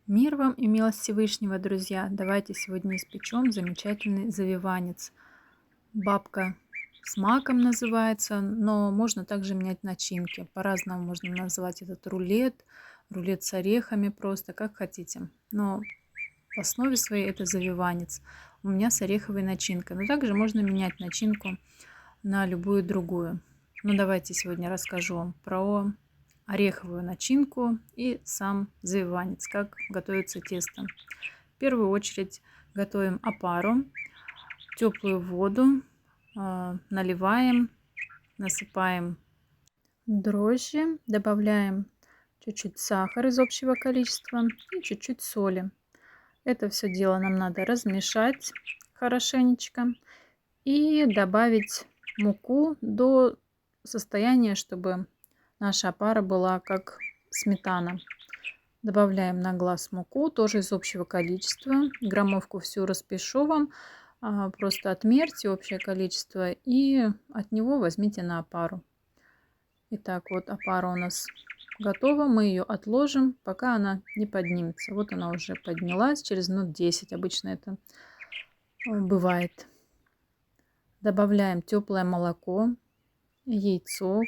Мир вам и милость Всевышнего, друзья! Давайте сегодня испечем замечательный завиванец. Бабка с маком называется, но можно также менять начинки. По-разному можно назвать этот рулет, рулет с орехами просто, как хотите. Но в основе своей это завиванец. У меня с ореховой начинкой. Но также можно менять начинку на любую другую. Ну давайте сегодня расскажу вам про ореховую начинку и сам завиванец, как готовится тесто. В первую очередь готовим опару, теплую воду, наливаем, насыпаем дрожжи, добавляем чуть-чуть сахара из общего количества и чуть-чуть соли. Это все дело нам надо размешать хорошенечко и добавить муку до состояния, чтобы наша опара была как сметана. Добавляем на глаз муку, тоже из общего количества. Граммовку всю распишу вам. Просто отмерьте общее количество и от него возьмите на опару. Итак, вот опара у нас готова. Мы ее отложим, пока она не поднимется. Вот она уже поднялась через минут 10. Обычно это бывает. Добавляем теплое молоко, яйцо.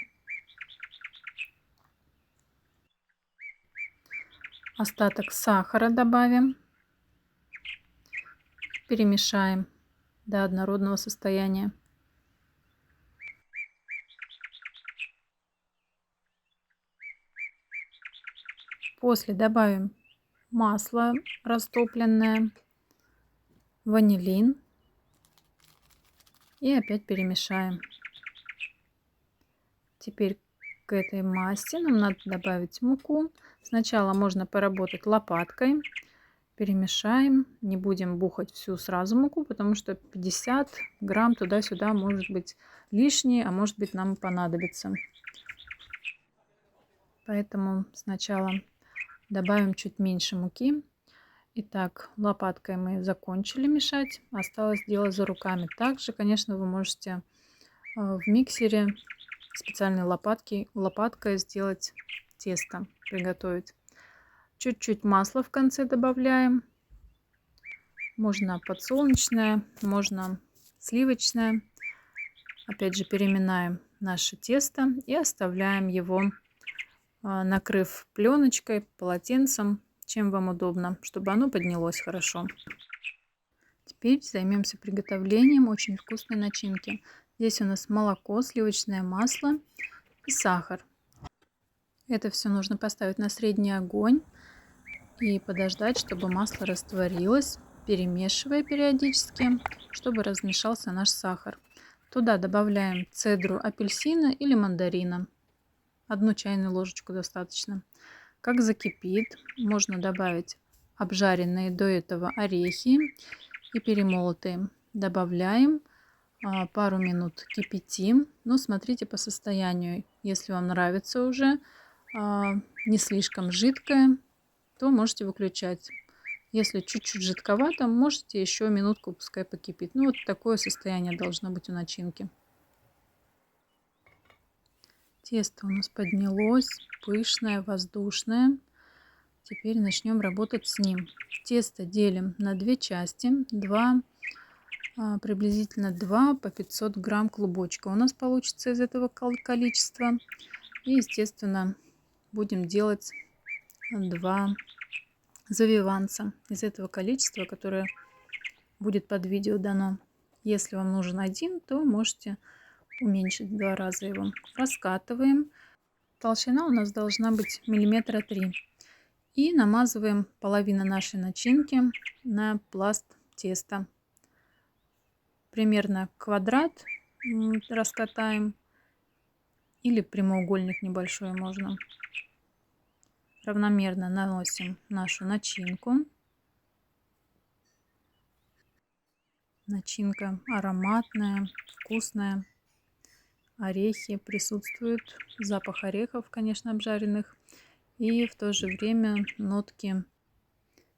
Остаток сахара добавим. Перемешаем до однородного состояния. После добавим масло растопленное, ванилин и опять перемешаем. Теперь к этой массе нам надо добавить муку. Сначала можно поработать лопаткой. Перемешаем. Не будем бухать всю сразу муку, потому что 50 грамм туда-сюда может быть лишнее, а может быть нам понадобится. Поэтому сначала добавим чуть меньше муки. Итак, лопаткой мы закончили мешать. Осталось дело за руками. Также, конечно, вы можете в миксере специальной лопаткой сделать тесто, приготовить. Чуть-чуть масла в конце добавляем. Можно подсолнечное, можно сливочное. Опять же переминаем наше тесто и оставляем его, накрыв пленочкой, полотенцем, чем вам удобно, чтобы оно поднялось хорошо. Теперь займемся приготовлением очень вкусной начинки. Здесь у нас молоко, сливочное масло и сахар. Это все нужно поставить на средний огонь и подождать, чтобы масло растворилось, перемешивая периодически, чтобы размешался наш сахар. Туда добавляем цедру апельсина или мандарина. 1 чайную ложечку достаточно. Как закипит, можно добавить обжаренные до этого орехи и перемолотые. Добавляем, пару минут кипятим. Но смотрите по состоянию. Если вам нравится уже не слишком жидкое, то можете выключать. Если чуть-чуть жидковато, можете еще минутку пускай покипит. Ну вот такое состояние должно быть у начинки. Тесто у нас поднялось, пышное, воздушное. Теперь начнем работать с ним. Тесто делим на 2 части, приблизительно 2 по 500 грамм клубочка у нас получится из этого количества. И, естественно, будем делать 2 завиванца из этого количества, которое будет под видео дано. Если вам нужен один, то можете уменьшить в 2 раза его. Раскатываем. Толщина у нас должна быть 3 мм. И намазываем половину нашей начинки на пласт теста. Примерно квадрат раскатаем или прямоугольник небольшой можно. Равномерно наносим нашу начинку. Начинка ароматная, вкусная. Орехи присутствуют, запах орехов, конечно, обжаренных. И в то же время нотки.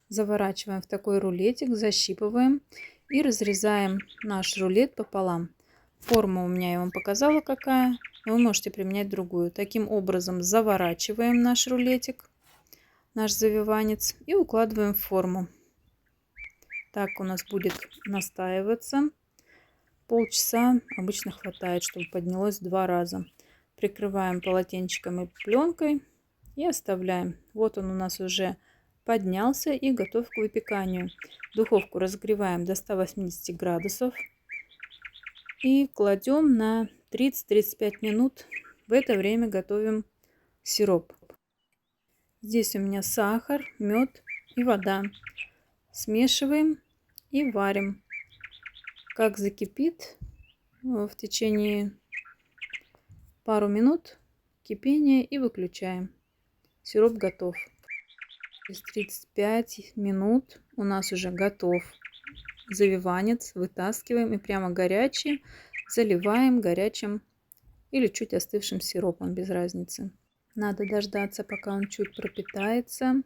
Заворачиваем в такой рулетик, защипываем и разрезаем наш рулет пополам. Форма у меня я вам показала какая, но вы можете применять другую. Таким образом заворачиваем наш рулетик. наш завиванец и укладываем в форму. Так у нас будет настаиваться. Полчаса обычно хватает, чтобы поднялось 2 раза. Прикрываем полотенчиком и пленкой и оставляем. Вот он у нас уже поднялся и готов к выпеканию. Духовку разогреваем до 180 градусов и кладем на 30-35 минут. В это время готовим сироп. Здесь у меня сахар, мед и вода. Смешиваем и варим. Как закипит, в течение пару минут кипения и выключаем. Сироп готов. Через 35 минут у нас уже готов завиванец. Вытаскиваем и прямо горячий заливаем горячим или чуть остывшим сиропом, без разницы. Надо дождаться, пока он чуть пропитается.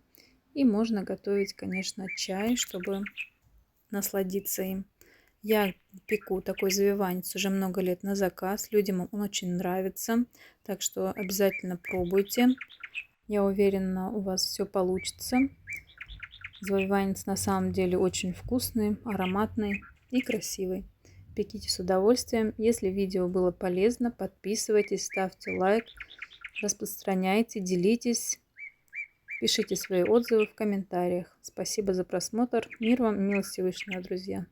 И можно готовить, конечно, чай, чтобы насладиться им. Я пеку такой завиванец уже много лет на заказ. Людям он очень нравится. Так что обязательно пробуйте. Я уверена, у вас все получится. Завиванец на самом деле очень вкусный, ароматный и красивый. Пеките с удовольствием. Если видео было полезно, подписывайтесь, ставьте лайк, распространяйте, делитесь. Пишите свои отзывы в комментариях. Спасибо за просмотр. Мир вам и милости Всевышнего, друзья.